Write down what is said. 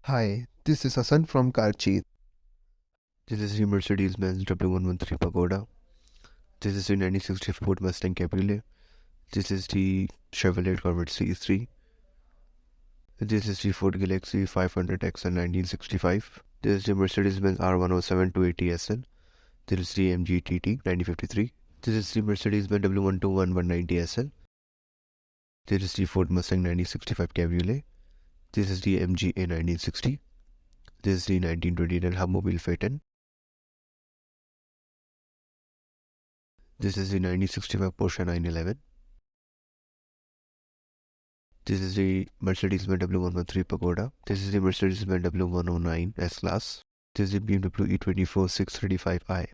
Hi, this is Hassan from CarCheet. This is the Mercedes-Benz W113 Pagoda. This is the 1960 Ford Mustang Cabriolet. This is the Chevrolet Corvette C3. This is the Ford Galaxy 500X 1965. This is the Mercedes-Benz R107 280SL. This is the MG TT 1953. This is the Mercedes-Benz W121 190SL. This is the Ford Mustang 1965 Cabriolet. This is the MG A 1960. This is the 1929 Hubmobile Phaeton. This is the 1965 Porsche 911. This is the Mercedes-Benz W113 Pagoda. This is the Mercedes-Benz W109 S-Class. This is the BMW E24 635i.